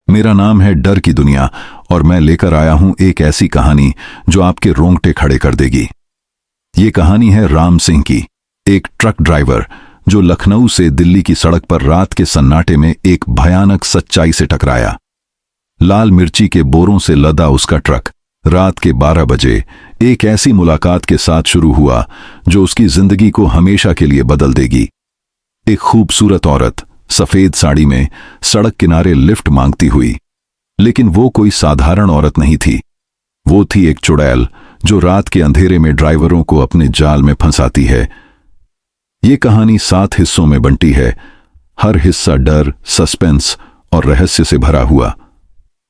मेरा नाम है डर की दुनिया और मैं लेकर आया हूं एक ऐसी कहानी जो आपके रोंगटे खड़े कर देगी। ये कहानी है राम सिंह की, एक ट्रक ड्राइवर जो लखनऊ से दिल्ली की सड़क पर रात के सन्नाटे में एक भयानक सच्चाई से टकराया। लाल मिर्ची के बोरों से लदा उसका ट्रक रात के 12 बजे एक ऐसी मुलाकात के साथ शुरू हुआ जो उसकी जिंदगी को हमेशा के लिए बदल देगी। एक खूबसूरत औरत सफेद साड़ी में सड़क किनारे लिफ्ट मांगती हुई, लेकिन वो कोई साधारण औरत नहीं थी। वो थी एक चुड़ैल जो रात के अंधेरे में ड्राइवरों को अपने जाल में फंसाती है। ये कहानी 7 हिस्सों में बंटी है, हर हिस्सा डर, सस्पेंस और रहस्य से भरा हुआ।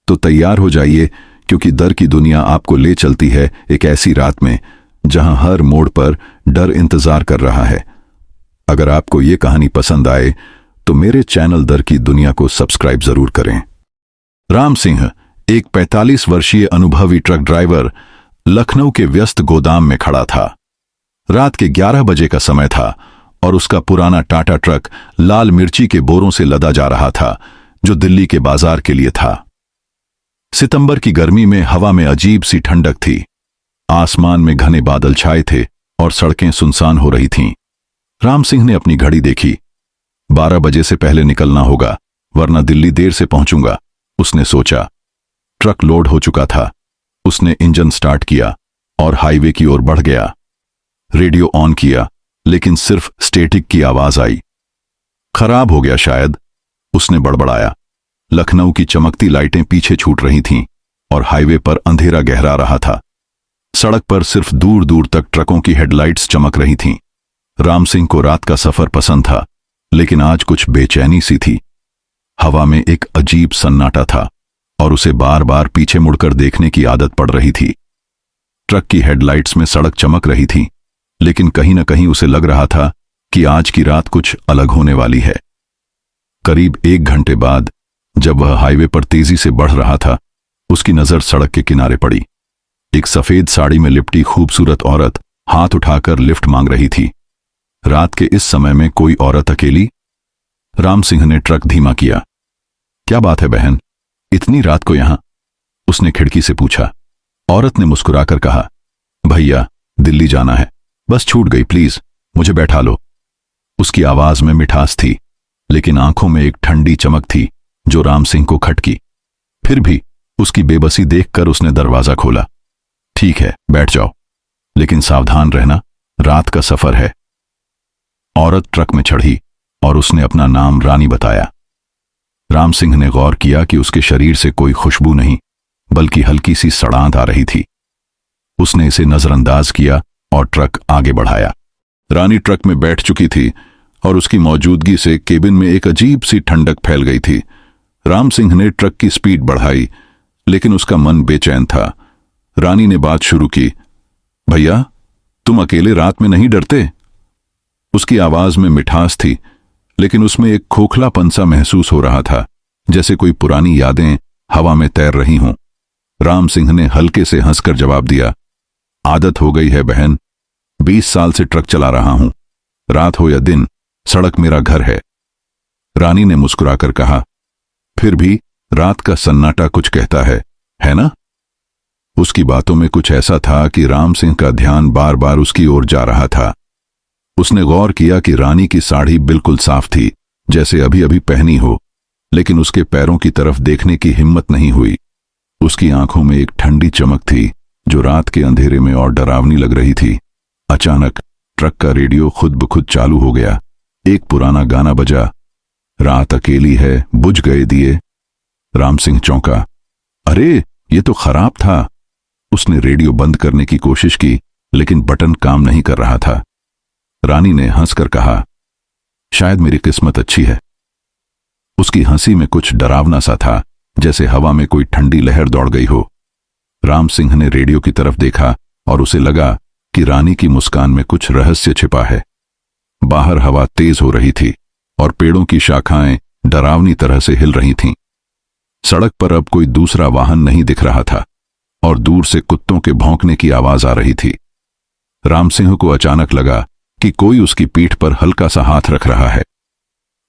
तो तैयार हो जाइए, क्योंकि डर की दुनिया आपको ले चलती है एक ऐसी रात में जहां हर मोड़ पर डर इंतजार कर रहा है। अगर आपको ये कहानी पसंद आए तो मेरे चैनल डर की दुनिया को सब्सक्राइब जरूर करें। राम सिंह एक 45 वर्षीय अनुभवी ट्रक ड्राइवर लखनऊ के व्यस्त गोदाम में खड़ा था। रात के 11 बजे का समय था और उसका पुराना टाटा ट्रक लाल मिर्ची के बोरों से लदा जा रहा था, जो दिल्ली के बाजार के लिए था। सितंबर की गर्मी में हवा में अजीब सी ठंडक थी। आसमान में घने बादल छाए थे और सड़कें सुनसान हो रही थीं। राम सिंह ने अपनी घड़ी देखी। 12 बजे से पहले निकलना होगा, वरना दिल्ली देर से पहुंचूंगा, उसने सोचा। ट्रक लोड हो चुका था। उसने इंजन स्टार्ट किया और हाईवे की ओर बढ़ गया। रेडियो ऑन किया, लेकिन सिर्फ स्टैटिक की आवाज आई। खराब हो गया शायद, उसने बड़बड़ाया। लखनऊ की चमकती लाइटें पीछे छूट रही थीं और हाईवे पर अंधेरा गहरा रहा था। सड़क पर सिर्फ दूर दूर तक ट्रकों की हेडलाइट्स चमक रही थीं। राम सिंह को रात का सफर पसंद था, लेकिन आज कुछ बेचैनी सी थी। हवा में एक अजीब सन्नाटा था और उसे बार बार पीछे मुड़कर देखने की आदत पड़ रही थी। ट्रक की हेडलाइट्स में सड़क चमक रही थी, लेकिन कहीं न कहीं उसे लग रहा था कि आज की रात कुछ अलग होने वाली है। करीब 1 घंटे बाद जब वह हाईवे पर तेजी से बढ़ रहा था, उसकी नजर सड़क के किनारे पड़ी। एक सफेद साड़ी में लिपटी खूबसूरत औरत हाथ उठाकर लिफ्ट मांग रही थी। रात के इस समय में कोई औरत अकेली? राम सिंह ने ट्रक धीमा किया। क्या बात है बहन, इतनी रात को यहां? उसने खिड़की से पूछा। औरत ने मुस्कुराकर कहा, भैया दिल्ली जाना है, बस छूट गई, प्लीज मुझे बैठा लो। उसकी आवाज में मिठास थी, लेकिन आंखों में एक ठंडी चमक थी जो राम सिंह को खटकी। फिर भी उसकी बेबसी देखकर उसने दरवाजा खोला। ठीक है, बैठ जाओ, लेकिन सावधान रहना, रात का सफर है। औरत ट्रक में चढ़ी और उसने अपना नाम रानी बताया। राम सिंह ने गौर किया कि उसके शरीर से कोई खुशबू नहीं, बल्कि हल्की सी सड़ांध आ रही थी। उसने इसे नजरअंदाज किया और ट्रक आगे बढ़ाया। रानी ट्रक में बैठ चुकी थी और उसकी मौजूदगी से केबिन में एक अजीब सी ठंडक फैल गई थी। राम सिंह ने ट्रक की स्पीड बढ़ाई, लेकिन उसका मन बेचैन था। रानी ने बात शुरू की, भैया तुम अकेले रात में नहीं डरते? उसकी आवाज में मिठास थी, लेकिन उसमें एक खोखलापन सा महसूस हो रहा था, जैसे कोई पुरानी यादें हवा में तैर रही हों। राम सिंह ने हल्के से हंसकर जवाब दिया, आदत हो गई है बहन, 20 साल से ट्रक चला रहा हूं। रात हो या दिन, सड़क मेरा घर है। रानी ने मुस्कुराकर कहा, फिर भी रात का सन्नाटा कुछ कहता है ना? उसकी बातों में कुछ ऐसा था कि राम सिंह का ध्यान बार बार उसकी ओर जा रहा था। उसने गौर किया कि रानी की साड़ी बिल्कुल साफ थी, जैसे अभी अभी पहनी हो, लेकिन उसके पैरों की तरफ देखने की हिम्मत नहीं हुई। उसकी आंखों में एक ठंडी चमक थी जो रात के अंधेरे में और डरावनी लग रही थी। अचानक ट्रक का रेडियो खुद ब खुद चालू हो गया। एक पुराना गाना बजा, रात अकेली है, बुझ गए दिए। राम सिंह चौंका, अरे ये तो खराब था। उसने रेडियो बंद करने की कोशिश की, लेकिन बटन काम नहीं कर रहा था। रानी ने हंसकर कहा, शायद मेरी किस्मत अच्छी है। उसकी हंसी में कुछ डरावना सा था, जैसे हवा में कोई ठंडी लहर दौड़ गई हो। राम सिंह ने रेडियो की तरफ देखा और उसे लगा कि रानी की मुस्कान में कुछ रहस्य छिपा है। बाहर हवा तेज हो रही थी और पेड़ों की शाखाएं डरावनी तरह से हिल रही थीं। सड़क पर अब कोई दूसरा वाहन नहीं दिख रहा था और दूर से कुत्तों के भौंकने की आवाज आ रही थी। राम सिंह को अचानक लगा कि कोई उसकी पीठ पर हल्का सा हाथ रख रहा है।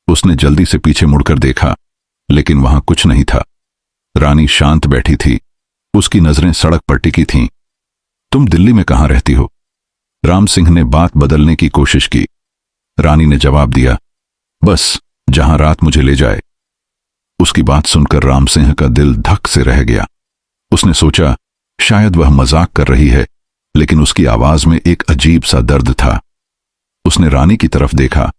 उसने जल्दी से पीछे मुड़कर देखा, लेकिन वहां कुछ नहीं था। रानी शांत बैठी थी। उसकी नजरें सड़क पर टिकी थीं। तुम दिल्ली में कहां रहती हो? राम सिंह ने बात बदलने की कोशिश की। रानी ने जवाब दिया, बस जहां रात मुझे ले जाए। उसकी बात सुनकर राम सिंह का दिल धक से रह गया। उसने सोचा शायद वह मजाक कर रही है, लेकिन उसकी आवाज में एक अजीब सा दर्द था। उसने रानी की तरफ देखा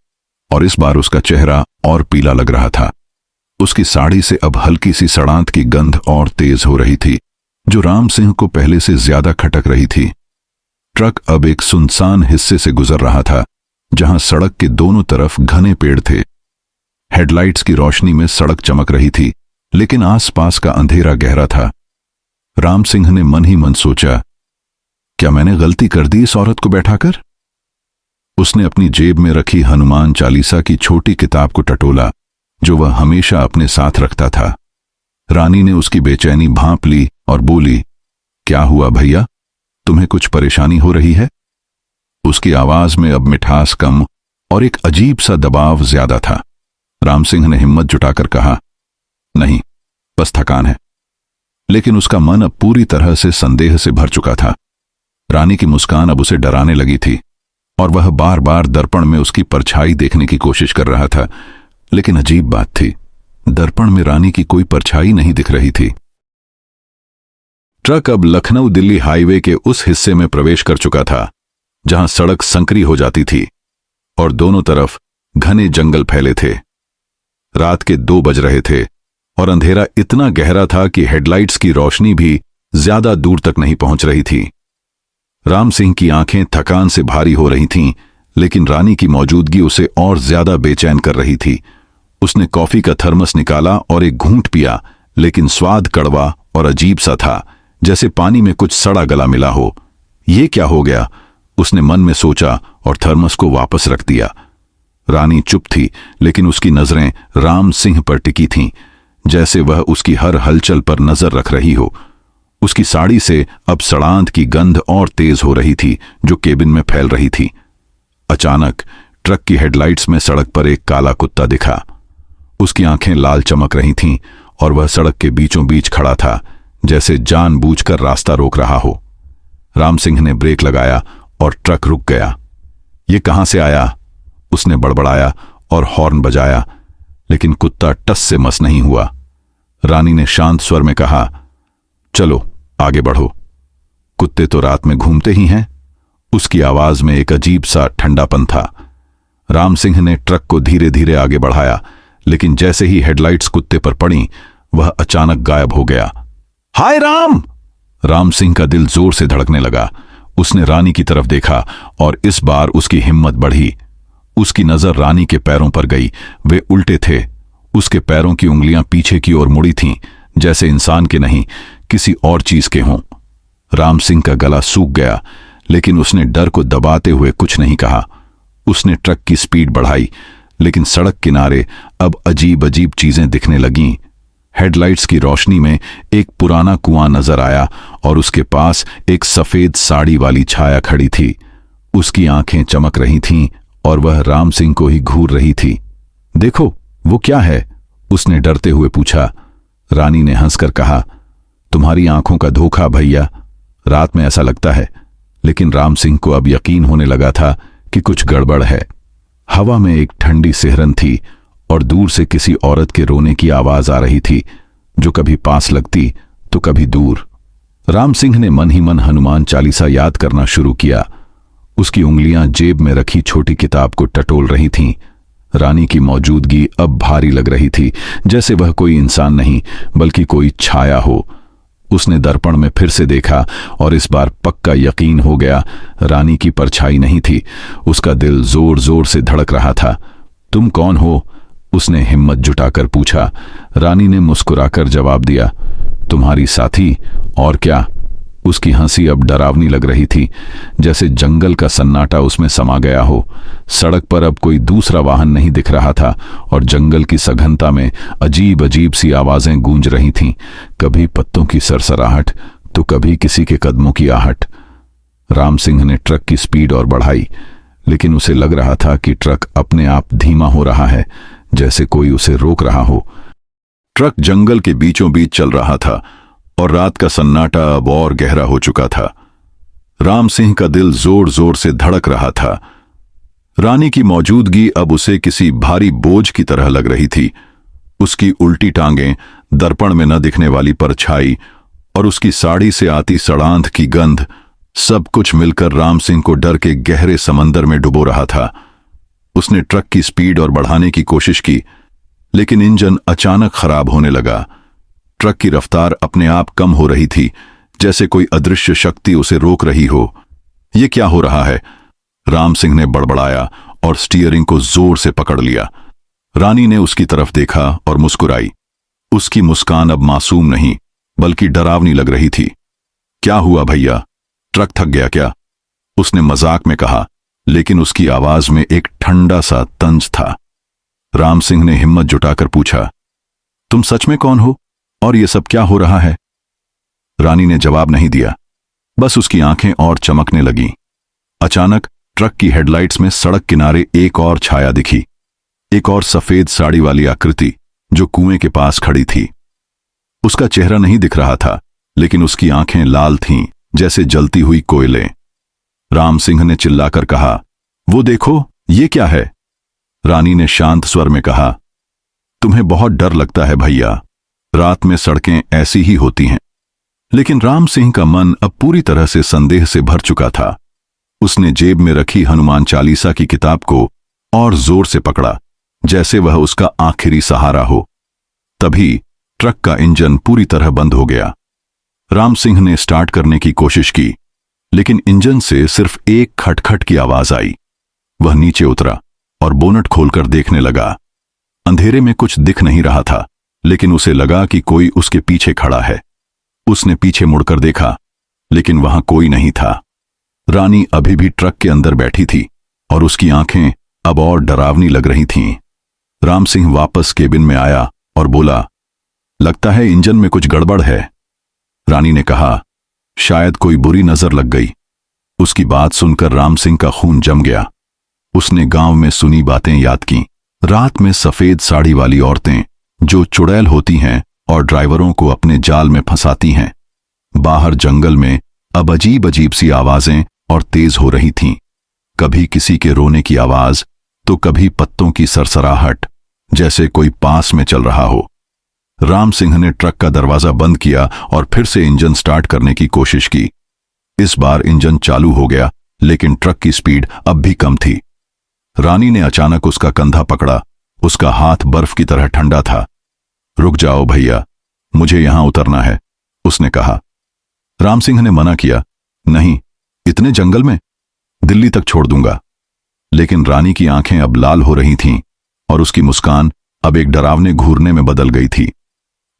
और इस बार उसका चेहरा और पीला लग रहा था। उसकी साड़ी से अब हल्की सी सड़ांत की गंध और तेज हो रही थी, जो राम सिंह को पहले से ज्यादा खटक रही थी। ट्रक अब एक सुनसान हिस्से से गुजर रहा था, जहां सड़क के दोनों तरफ घने पेड़ थे। हेडलाइट्स की रोशनी में सड़क चमक रही थी, लेकिन आसपास का अंधेरा गहरा था। राम सिंह ने मन ही मन सोचा, क्या मैंने गलती कर दी इस औरत को बैठाकर? उसने अपनी जेब में रखी हनुमान चालीसा की छोटी किताब को टटोला, जो वह हमेशा अपने साथ रखता था। रानी ने उसकी बेचैनी भांप ली और बोली, क्या हुआ भैया, तुम्हें कुछ परेशानी हो रही है? उसकी आवाज में अब मिठास कम और एक अजीब सा दबाव ज्यादा था। राम सिंह ने हिम्मत जुटाकर कहा, नहीं, बस थकान है। लेकिन उसका मन अब पूरी तरह से संदेह से भर चुका था। रानी की मुस्कान अब उसे डराने लगी थी और वह बार बार दर्पण में उसकी परछाई देखने की कोशिश कर रहा था। लेकिन अजीब बात थी, दर्पण में रानी की कोई परछाई नहीं दिख रही थी। ट्रक अब लखनऊ दिल्ली हाईवे के उस हिस्से में प्रवेश कर चुका था जहां सड़क संकरी हो जाती थी और दोनों तरफ घने जंगल फैले थे। रात के 2 बज रहे थे और अंधेरा इतना गहरा था कि हेडलाइट्स की रोशनी भी ज्यादा दूर तक नहीं पहुंच रही थी। राम सिंह की आंखें थकान से भारी हो रही थीं, लेकिन रानी की मौजूदगी उसे और ज्यादा बेचैन कर रही थी। उसने कॉफी का थर्मस निकाला और एक घूंट पिया, लेकिन स्वाद कड़वा और अजीब सा था, जैसे पानी में कुछ सड़ा गला मिला हो। ये क्या हो गया? उसने मन में सोचा और थर्मस को वापस रख दिया। रानी चुप थी, लेकिन उसकी नजरें राम सिंह पर टिकी थीं, जैसे वह उसकी हर हलचल पर नजर रख रही हो। उसकी साड़ी से अब सड़ांत की गंध और तेज हो रही थी, जो केबिन में फैल रही थी। अचानक ट्रक की हेडलाइट्स में सड़क पर एक काला कुत्ता दिखा। उसकी आंखें लाल चमक रही थीं और वह सड़क के बीचों बीच खड़ा था, जैसे जानबूझकर रास्ता रोक रहा हो। राम सिंह ने ब्रेक लगाया और ट्रक रुक गया। ये कहां से आया? उसने बड़बड़ाया और हॉर्न बजाया, लेकिन कुत्ता टस से मस नहीं हुआ। रानी ने शांत स्वर में कहा, चलो आगे बढ़ो। कुत्ते तो रात में घूमते ही हैं। उसकी आवाज में एक अजीब सा ठंडापन था। राम सिंह ने ट्रक को धीरे धीरे आगे बढ़ाया, लेकिन जैसे ही हेडलाइट्स कुत्ते पर पड़ी, वह अचानक गायब हो गया। हाय राम! राम सिंह का दिल जोर से धड़कने लगा। उसने रानी की तरफ देखा और इस बार उसकी हिम्मत बढ़ी। उसकी नजर रानी के पैरों पर गई। वे उल्टे थे। उसके पैरों की उंगलियां पीछे की ओर मुड़ी थीं, जैसे इंसान के नहीं, किसी और चीज के हों। राम सिंह का गला सूख गया, लेकिन उसने डर को दबाते हुए कुछ नहीं कहा। उसने ट्रक की स्पीड बढ़ाई, लेकिन सड़क किनारे अब अजीब अजीब चीजें दिखने लगीं। हेडलाइट्स की रोशनी में एक पुराना कुआं नजर आया और उसके पास एक सफेद साड़ी वाली छाया खड़ी थी। उसकी आंखें चमक रही थीं और वह राम सिंह को ही घूर रही थी। देखो, वो क्या है? उसने डरते हुए पूछा। रानी ने हंसकर कहा, तुम्हारी आंखों का धोखा भैया, रात में ऐसा लगता है। लेकिन राम सिंह को अब यकीन होने लगा था कि कुछ गड़बड़ है। हवा में एक ठंडी सिहरन थी और दूर से किसी औरत के रोने की आवाज आ रही थी, जो कभी पास लगती तो कभी दूर। राम सिंह ने मन ही मन हनुमान चालीसा याद करना शुरू किया। उसकी उंगलियां जेब में रखी छोटी किताब को टटोल रही थीं। रानी की मौजूदगी अब भारी लग रही थी, जैसे वह कोई इंसान नहीं बल्कि कोई छाया हो। उसने दर्पण में फिर से देखा और इस बार पक्का यकीन हो गया, रानी की परछाई नहीं थी। उसका दिल जोर जोर से धड़क रहा था। तुम कौन हो? उसने हिम्मत जुटाकर पूछा। रानी ने मुस्कुराकर जवाब दिया, तुम्हारी साथी, और क्या? उसकी हंसी अब डरावनी लग रही थी, जैसे जंगल का सन्नाटा उसमें समा गया हो। सड़क पर अब कोई दूसरा वाहन नहीं दिख रहा था और जंगल की सघनता में अजीब अजीब सी आवाजें गूंज रही थीं, कभी पत्तों की सरसराहट तो कभी किसी के कदमों की आहट। राम सिंह ने ट्रक की स्पीड और बढ़ाई, लेकिन उसे लग रहा था कि ट्रक अपने आप धीमा हो रहा है, जैसे कोई उसे रोक रहा हो। ट्रक जंगल के बीचों बीच चल रहा था और रात का सन्नाटा अब और गहरा हो चुका था। राम सिंह का दिल जोर जोर से धड़क रहा था। रानी की मौजूदगी अब उसे किसी भारी बोझ की तरह लग रही थी। उसकी उल्टी टांगें, दर्पण में न दिखने वाली परछाई और उसकी साड़ी से आती सड़ांध की गंध, सब कुछ मिलकर राम सिंह को डर के गहरे समंदर में डुबो रहा था। उसने ट्रक की स्पीड और बढ़ाने की कोशिश की, लेकिन इंजन अचानक खराब होने लगा। ट्रक की रफ्तार अपने आप कम हो रही थी, जैसे कोई अदृश्य शक्ति उसे रोक रही हो। यह क्या हो रहा है? राम सिंह ने बड़बड़ाया और स्टीयरिंग को जोर से पकड़ लिया। रानी ने उसकी तरफ देखा और मुस्कुराई। उसकी मुस्कान अब मासूम नहीं बल्कि डरावनी लग रही थी। क्या हुआ भैया, ट्रक थक गया क्या? उसने मजाक में कहा, लेकिन उसकी आवाज में एक ठंडा सा तंज था। राम सिंह ने हिम्मत जुटाकर पूछा, तुम सच में कौन हो और ये सब क्या हो रहा है? रानी ने जवाब नहीं दिया, बस उसकी आंखें और चमकने लगीं। अचानक ट्रक की हेडलाइट्स में सड़क किनारे एक और छाया दिखी, एक और सफेद साड़ी वाली आकृति जो कुएं के पास खड़ी थी। उसका चेहरा नहीं दिख रहा था, लेकिन उसकी आंखें लाल थीं, जैसे जलती हुई कोयले। राम सिंह ने चिल्लाकर कहा, वो देखो, ये क्या है? रानी ने शांत स्वर में कहा, तुम्हें बहुत डर लगता है भैया, रात में सड़कें ऐसी ही होती हैं। लेकिन राम सिंह का मन अब पूरी तरह से संदेह से भर चुका था। उसने जेब में रखी हनुमान चालीसा की किताब को और जोर से पकड़ा, जैसे वह उसका आखिरी सहारा हो। तभी ट्रक का इंजन पूरी तरह बंद हो गया। राम सिंह ने स्टार्ट करने की कोशिश की, लेकिन इंजन से सिर्फ एक खटखट की आवाज आई। वह नीचे उतरा और बोनट खोलकर देखने लगा। अंधेरे में कुछ दिख नहीं रहा था, लेकिन उसे लगा कि कोई उसके पीछे खड़ा है। उसने पीछे मुड़कर देखा, लेकिन वहां कोई नहीं था। रानी अभी भी ट्रक के अंदर बैठी थी और उसकी आंखें अब और डरावनी लग रही थीं। राम सिंह वापस केबिन में आया और बोला, लगता है इंजन में कुछ गड़बड़ है। रानी ने कहा, शायद कोई बुरी नजर लग गई। उसकी बात सुनकर राम सिंह का खून जम गया। उसने गांव में सुनी बातें याद कीं। रात में सफेद साड़ी वाली औरतें जो चुड़ैल होती हैं और ड्राइवरों को अपने जाल में फंसाती हैं। बाहर जंगल में अब अजीब अजीब सी आवाजें और तेज हो रही थीं। कभी किसी के रोने की आवाज तो कभी पत्तों की सरसराहट, जैसे कोई पास में चल रहा हो। राम सिंह ने ट्रक का दरवाजा बंद किया और फिर से इंजन स्टार्ट करने की कोशिश की। इस बार इंजन चालू हो गया, लेकिन ट्रक की स्पीड अब भी कम थी। रानी ने अचानक उसका कंधा पकड़ा। उसका हाथ बर्फ की तरह ठंडा था। रुक जाओ भैया, मुझे यहां उतरना है, उसने कहा। राम सिंह ने मना किया, नहीं, इतने जंगल में? दिल्ली तक छोड़ दूंगा। लेकिन रानी की आंखें अब लाल हो रही थीं और उसकी मुस्कान अब एक डरावने घूरने में बदल गई थी।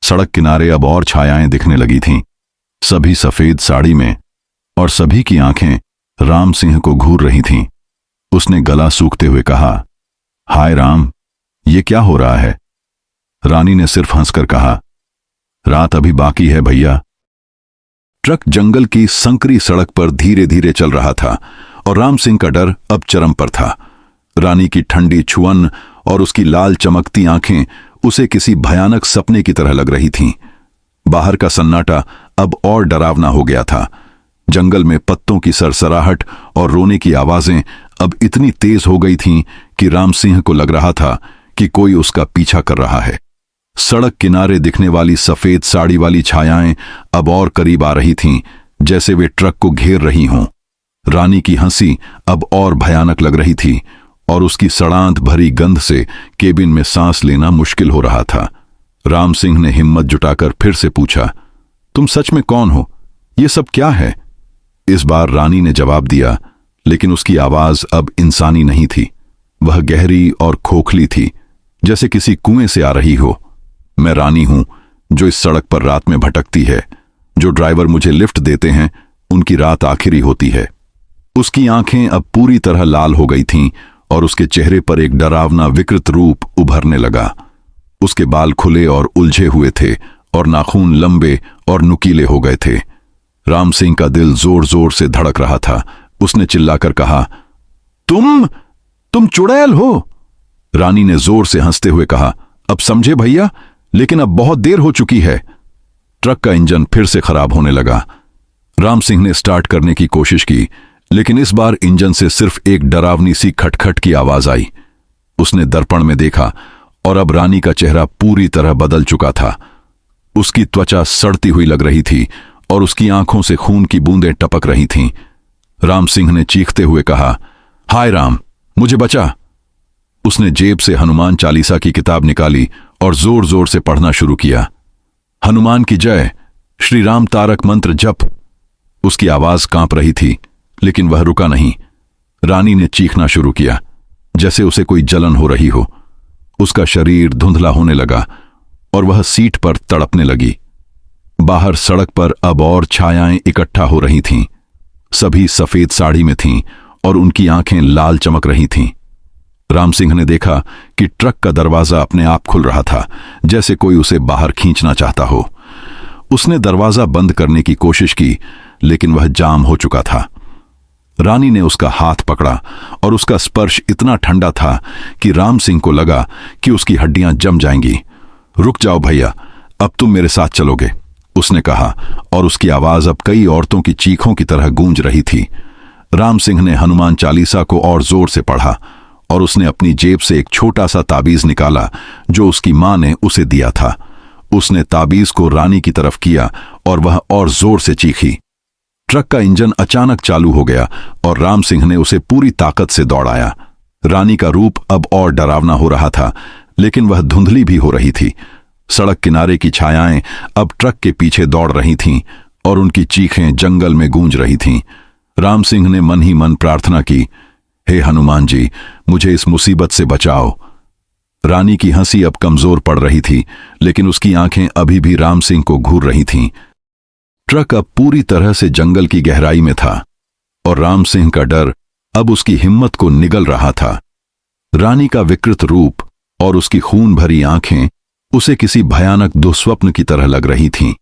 सड़क किनारे अब और छायाएं दिखने लगी थीं, सभी सफेद साड़ी में, और सभी की आंखें राम सिंह को घूर रही थीं। उसने गला सूखते हुए कहा, हाय राम, ये क्या हो रहा है? रानी ने सिर्फ हंसकर कहा, रात अभी बाकी है भैया। ट्रक जंगल की संकरी सड़क पर धीरे धीरे चल रहा था और राम सिंह का डर अब चरम पर था। रानी की ठंडी छुअन और उसकी लाल चमकती आंखें उसे किसी भयानक सपने की तरह लग रही थीं। बाहर का सन्नाटा अब और डरावना हो गया था। जंगल में पत्तों की सरसराहट और रोने की आवाजें अब इतनी तेज हो गई थीं कि राम सिंह को लग रहा था कि कोई उसका पीछा कर रहा है। सड़क किनारे दिखने वाली सफेद साड़ी वाली छायाएं अब और करीब आ रही थीं, जैसे वे ट्रक को घेर रही हों। रानी की हंसी अब और भयानक लग रही थी और उसकी सड़ांत भरी गंध से केबिन में सांस लेना मुश्किल हो रहा था। राम सिंह ने हिम्मत जुटाकर फिर से पूछा, तुम सच में कौन हो? ये सब क्या है? इस बार रानी ने जवाब दिया, लेकिन उसकी आवाज अब इंसानी नहीं थी। वह गहरी और खोखली थी, जैसे किसी कुएं से आ रही हो। मैं रानी हूं, जो इस सड़क पर रात में भटकती है। जो ड्राइवर मुझे लिफ्ट देते हैं, उनकी रात आखिरी होती है। उसकी आंखें अब पूरी तरह लाल हो गई थीं और उसके चेहरे पर एक डरावना विकृत रूप उभरने लगा। उसके बाल खुले और उलझे हुए थे और नाखून लंबे और नुकीले हो गए थे। राम सिंह का दिल जोर जोर से धड़क रहा था। उसने चिल्लाकर कहा, तुम चुड़ैल हो? रानी ने जोर से हंसते हुए कहा, अब समझे भैया, लेकिन अब बहुत देर हो चुकी है। ट्रक का इंजन फिर से खराब होने लगा। राम सिंह ने स्टार्ट करने की कोशिश की, लेकिन इस बार इंजन से सिर्फ एक डरावनी सी खटखट की आवाज आई। उसने दर्पण में देखा और अब रानी का चेहरा पूरी तरह बदल चुका था। उसकी त्वचा सड़ती हुई लग रही थी और उसकी आंखों से खून की बूंदें टपक रही थीं। राम सिंह ने चीखते हुए कहा, हाय राम, मुझे बचा। उसने जेब से हनुमान चालीसा की किताब निकाली और जोर जोर से पढ़ना शुरू किया। हनुमान की जय, श्री राम तारक मंत्र जप। उसकी आवाज कांप रही थी, लेकिन वह रुका नहीं। रानी ने चीखना शुरू किया, जैसे उसे कोई जलन हो रही हो। उसका शरीर धुंधला होने लगा और वह सीट पर तड़पने लगी। बाहर सड़क पर अब और छायाएं इकट्ठा हो रही थीं। सभी सफेद साड़ी में थीं और उनकी आंखें लाल चमक रही थीं। राम सिंह ने देखा कि ट्रक का दरवाजा अपने आप खुल रहा था, जैसे कोई उसे बाहर खींचना चाहता हो। उसने दरवाजा बंद करने की कोशिश की, लेकिन वह जाम हो चुका था। रानी ने उसका हाथ पकड़ा और उसका स्पर्श इतना ठंडा था कि राम सिंह को लगा कि उसकी हड्डियां जम जाएंगी। रुक जाओ भैया, अब तुम मेरे साथ चलोगे, उसने कहा, और उसकी आवाज अब कई औरतों की चीखों की तरह गूंज रही थी। राम सिंह ने हनुमान चालीसा को और जोर से पढ़ा और उसने अपनी जेब से एक छोटा सा ताबीज निकाला जो उसकी मां ने उसे दिया था। उसने ताबीज को रानी की तरफ किया और वह और जोर से चीखी। ट्रक का इंजन अचानक चालू हो गया और राम सिंह ने उसे पूरी ताकत से दौड़ाया। रानी का रूप अब और डरावना हो रहा था, लेकिन वह धुंधली भी हो रही थी। सड़क किनारे की छायाएं अब ट्रक के पीछे दौड़ रही थीं और उनकी चीखें जंगल में गूंज रही थीं। राम सिंह ने मन ही मन प्रार्थना की, हे हनुमान जी, मुझे इस मुसीबत से बचाओ। रानी की हंसी अब कमजोर पड़ रही थी, लेकिन उसकी आंखें अभी भी राम सिंह को घूर रही थीं। ट्रक अब पूरी तरह से जंगल की गहराई में था और राम सिंह का डर अब उसकी हिम्मत को निगल रहा था। रानी का विकृत रूप और उसकी खून भरी आंखें उसे किसी भयानक दुस्वप्न की तरह लग रही थीं।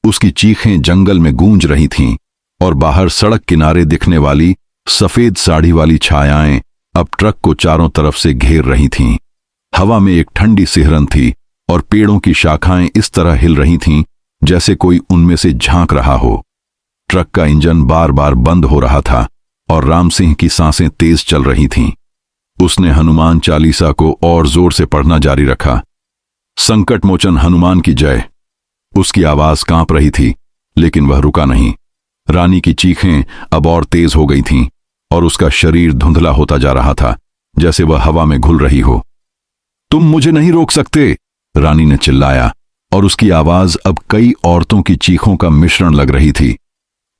उसकी चीखें जंगल में गूंज रही थीं और बाहर सड़क किनारे दिखने वाली सफेद साड़ी वाली छायाएं अब ट्रक को चारों तरफ से घेर रही थीं। हवा में एक ठंडी सिहरन थी और पेड़ों की शाखाएं इस तरह हिल रही थीं जैसे कोई उनमें से झांक रहा हो। ट्रक का इंजन बार बार बंद हो रहा था और राम सिंह की सांसें तेज चल रही थीं। उसने हनुमान चालीसा को और जोर से पढ़ना जारी रखा। संकट मोचन हनुमान की जय। उसकी आवाज कांप रही थी, लेकिन वह रुका नहीं। रानी की चीखें अब और तेज हो गई थीं और उसका शरीर धुंधला होता जा रहा था, जैसे वह हवा में घुल रही हो। तुम मुझे नहीं रोक सकते, रानी ने चिल्लाया और उसकी आवाज अब कई औरतों की चीखों का मिश्रण लग रही थी।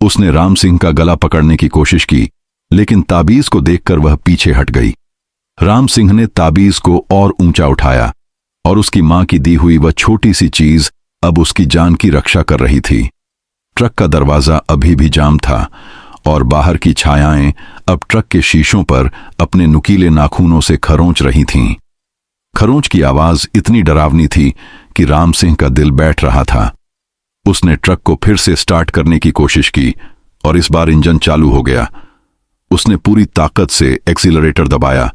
उसने राम सिंह का गला पकड़ने की कोशिश की, लेकिन ताबीज को देखकर वह पीछे हट गई। राम सिंह ने ताबीज को और ऊंचा उठाया और उसकी मां की दी हुई वह छोटी सी चीज अब उसकी जान की रक्षा कर रही थी। ट्रक का दरवाजा अभी भी जाम था और बाहर की छायाएं अब ट्रक के शीशों पर अपने नुकीले नाखूनों से खरोंच रही थीं। खरोंच की आवाज इतनी डरावनी थी कि राम सिंह का दिल बैठ रहा था। उसने ट्रक को फिर से स्टार्ट करने की कोशिश की और इस बार इंजन चालू हो गया। उसने पूरी ताकत से एक्सीलरेटर दबाया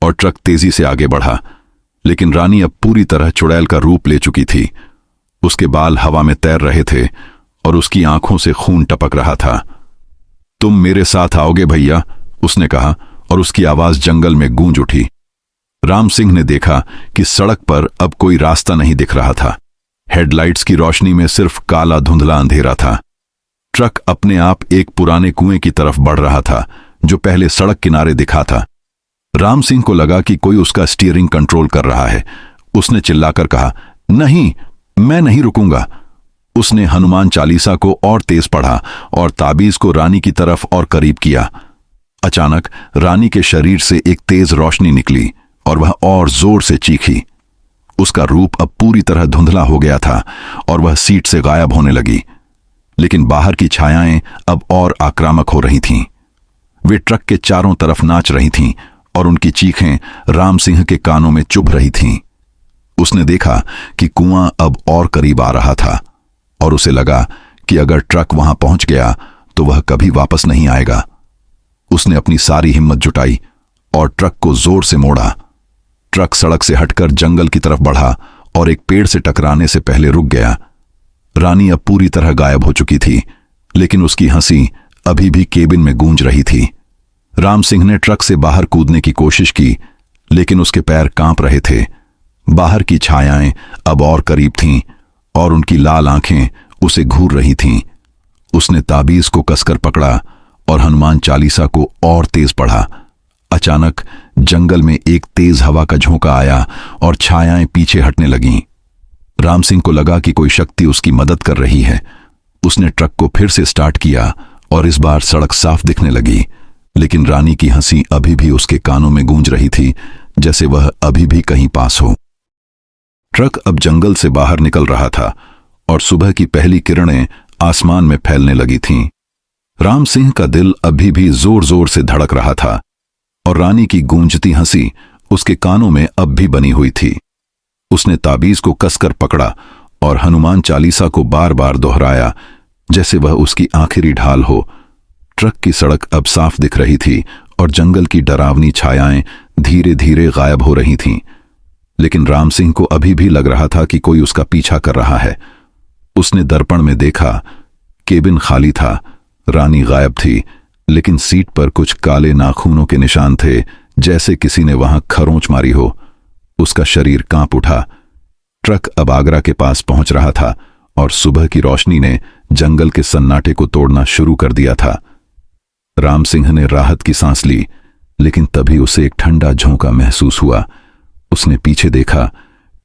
और ट्रक तेजी से आगे बढ़ा, लेकिन रानी अब पूरी तरह चुड़ैल का रूप ले चुकी थी। उसके बाल हवा में तैर रहे थे और उसकी आंखों से खून टपक रहा था। तुम मेरे साथ आओगे भैया, उसने कहा और उसकी आवाज जंगल में गूंज उठी। राम सिंह ने देखा कि सड़क पर अब कोई रास्ता नहीं दिख रहा था। हेडलाइट्स की रोशनी में सिर्फ काला धुंधला अंधेरा था। ट्रक अपने आप एक पुराने कुएं की तरफ बढ़ रहा था जो पहले सड़क किनारे दिखा था। राम सिंह को लगा कि कोई उसका स्टीयरिंग कंट्रोल कर रहा है। उसने चिल्लाकर कहा, नहीं, मैं नहीं रुकूंगा। उसने हनुमान चालीसा को और तेज पढ़ा और ताबीज को रानी की तरफ और करीब किया। अचानक रानी के शरीर से एक तेज रोशनी निकली और वह और जोर से चीखी। उसका रूप अब पूरी तरह धुंधला हो गया था और वह सीट से गायब होने लगी, लेकिन बाहर की छायाएं अब और आक्रामक हो रही थीं। वे ट्रक के चारों तरफ नाच रही थीं और उनकी चीखें राम सिंह के कानों में चुभ रही थीं। उसने देखा कि कुआं अब और करीब आ रहा था और उसे लगा कि अगर ट्रक वहां पहुंच गया तो वह कभी वापस नहीं आएगा। उसने अपनी सारी हिम्मत जुटाई और ट्रक को जोर से मोड़ा। ट्रक सड़क से हटकर जंगल की तरफ बढ़ा और एक पेड़ से टकराने से पहले रुक गया। रानी अब पूरी तरह गायब हो चुकी थी, लेकिन उसकी हंसी अभी भी केबिन में गूंज रही थी। राम सिंह ने ट्रक से बाहर कूदने की कोशिश की, लेकिन उसके पैर कांप रहे थे। बाहर की छायाएं अब और करीब थीं और उनकी लाल आंखें उसे घूर रही थीं। उसने ताबीज को कसकर पकड़ा और हनुमान चालीसा को और तेज पढ़ा। अचानक जंगल में एक तेज हवा का झोंका आया और छायाएं पीछे हटने लगीं। राम सिंह को लगा कि कोई शक्ति उसकी मदद कर रही है। उसने ट्रक को फिर से स्टार्ट किया और इस बार सड़क साफ दिखने लगी, लेकिन रानी की हंसी अभी भी उसके कानों में गूंज रही थी, जैसे वह अभी भी कहीं पास हो। ट्रक अब जंगल से बाहर निकल रहा था और सुबह की पहली किरणें आसमान में फैलने लगी थीं। राम सिंह का दिल अभी भी जोर जोर से धड़क रहा था और रानी की गूंजती हंसी उसके कानों में अब भी बनी हुई थी। उसने ताबीज को कसकर पकड़ा और हनुमान चालीसा को बार बार दोहराया, जैसे वह उसकी आखिरी ढाल हो। ट्रक की सड़क अब साफ दिख रही थी और जंगल की डरावनी छायाएं धीरे धीरे गायब हो रही थीं, लेकिन राम सिंह को अभी भी लग रहा था कि कोई उसका पीछा कर रहा है। उसने दर्पण में देखा, केबिन खाली था, रानी गायब थी, लेकिन सीट पर कुछ काले नाखूनों के निशान थे, जैसे किसी ने वहां खरोंच मारी हो। उसका शरीर कांप उठा। ट्रक अब आगरा के पास पहुंच रहा था और सुबह की रोशनी ने जंगल के सन्नाटे को तोड़ना शुरू कर दिया था। राम सिंह ने राहत की सांस ली, लेकिन तभी उसे एक ठंडा झोंका महसूस हुआ। उसने पीछे देखा।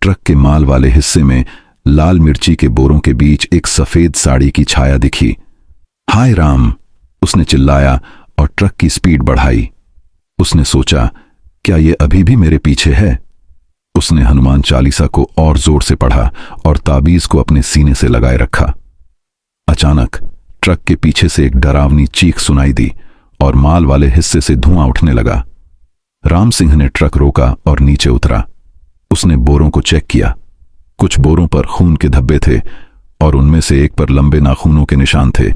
ट्रक के माल वाले हिस्से में लाल मिर्ची के बोरों के बीच एक सफेद साड़ी की छाया दिखी। हाय राम, उसने चिल्लाया और ट्रक की स्पीड बढ़ाई। उसने सोचा, क्या ये अभी भी मेरे पीछे है? उसने हनुमान चालीसा को और जोर से पढ़ा और ताबीज को अपने सीने से लगाए रखा। अचानक ट्रक के पीछे से एक डरावनी चीख सुनाई दी और माल वाले हिस्से से धुआं उठने लगा। राम सिंह ने ट्रक रोका और नीचे उतरा। उसने बोरों को चेक किया। कुछ बोरों पर खून के धब्बे थे और उनमें से एक पर लंबे नाखूनों के निशान थे।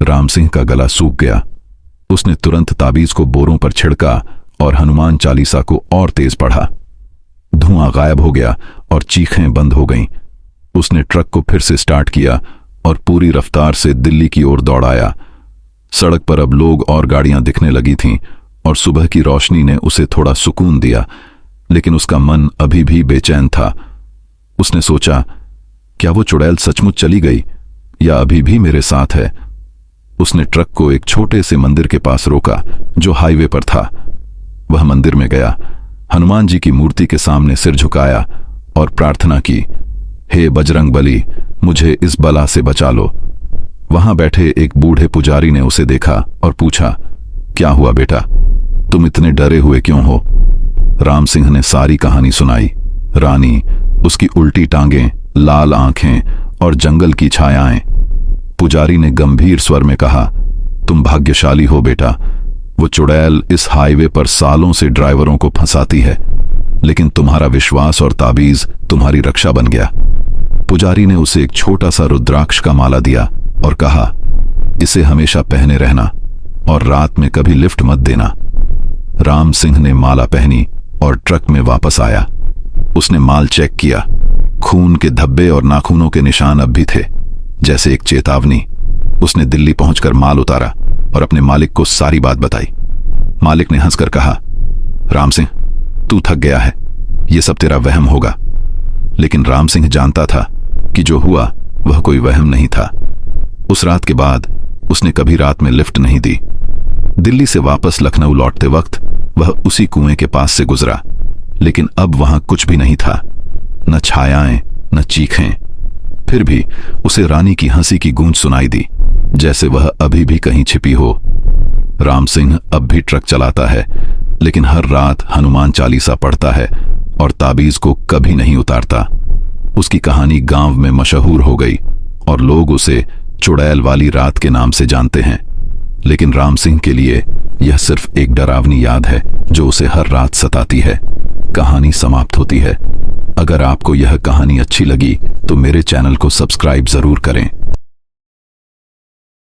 राम सिंह का गला सूख गया। उसने तुरंत ताबीज को बोरों पर छिड़का और हनुमान चालीसा को और तेज पढ़ा। धुआं गायब हो गया और चीखें बंद हो गईं। उसने ट्रक को फिर से स्टार्ट किया और पूरी रफ्तार से दिल्ली की ओर दौड़ाया। सड़क पर अब लोग और गाड़ियां दिखने लगी थीं और सुबह की रोशनी ने उसे थोड़ा सुकून दिया, लेकिन उसका मन अभी भी बेचैन था। उसने सोचा, क्या वो चुड़ैल सचमुच चली गई या अभी भी मेरे साथ है? उसने ट्रक को एक छोटे से मंदिर के पास रोका जो हाईवे पर था। वह मंदिर में गया, हनुमान जी की मूर्ति के सामने सिर झुकाया और प्रार्थना की, हे बजरंग बली, मुझे इस बला से बचा लो। वहां बैठे एक बूढ़े पुजारी ने उसे देखा और पूछा, क्या हुआ बेटा, तुम इतने डरे हुए क्यों हो? राम सिंह ने सारी कहानी सुनाई। रानी, उसकी उल्टी टांगें, लाल आंखें और जंगल की छायाएं। पुजारी ने गंभीर स्वर में कहा, तुम भाग्यशाली हो बेटा। वो चुड़ैल इस हाईवे पर सालों से ड्राइवरों को फंसाती है, लेकिन तुम्हारा विश्वास और ताबीज तुम्हारी रक्षा बन गया। पुजारी ने उसे एक छोटा सा रुद्राक्ष का माला दिया और कहा, इसे हमेशा पहने रहना और रात में कभी लिफ्ट मत देना। राम सिंह ने माला पहनी और ट्रक में वापस आया। उसने माल चेक किया। खून के धब्बे और नाखूनों के निशान अब भी थे, जैसे एक चेतावनी। उसने दिल्ली पहुंचकर माल उतारा और अपने मालिक को सारी बात बताई। मालिक ने हंसकर कहा, राम सिंह, तू थक गया है, ये सब तेरा वहम होगा। लेकिन राम सिंह जानता था कि जो हुआ वह कोई वहम नहीं था। उस रात के बाद उसने कभी रात में लिफ्ट नहीं दी। दिल्ली से वापस लखनऊ लौटते वक्त वह उसी कुएं के पास से गुजरा, लेकिन अब वहां कुछ भी नहीं था, न छायाएं, न चीखें। फिर भी उसे रानी की हंसी की गूंज सुनाई दी, जैसे वह अभी भी कहीं छिपी हो। राम सिंह अब भी ट्रक चलाता है, लेकिन हर रात हनुमान चालीसा पढ़ता है और ताबीज को कभी नहीं उतारता। उसकी कहानी गांव में मशहूर हो गई और लोग उसे चुड़ैल वाली रात के नाम से जानते हैं। लेकिन राम सिंह के लिए यह सिर्फ एक डरावनी याद है जो उसे हर रात सताती है। कहानी समाप्त होती है। अगर आपको यह कहानी अच्छी लगी तो मेरे चैनल को सब्सक्राइब जरूर करें।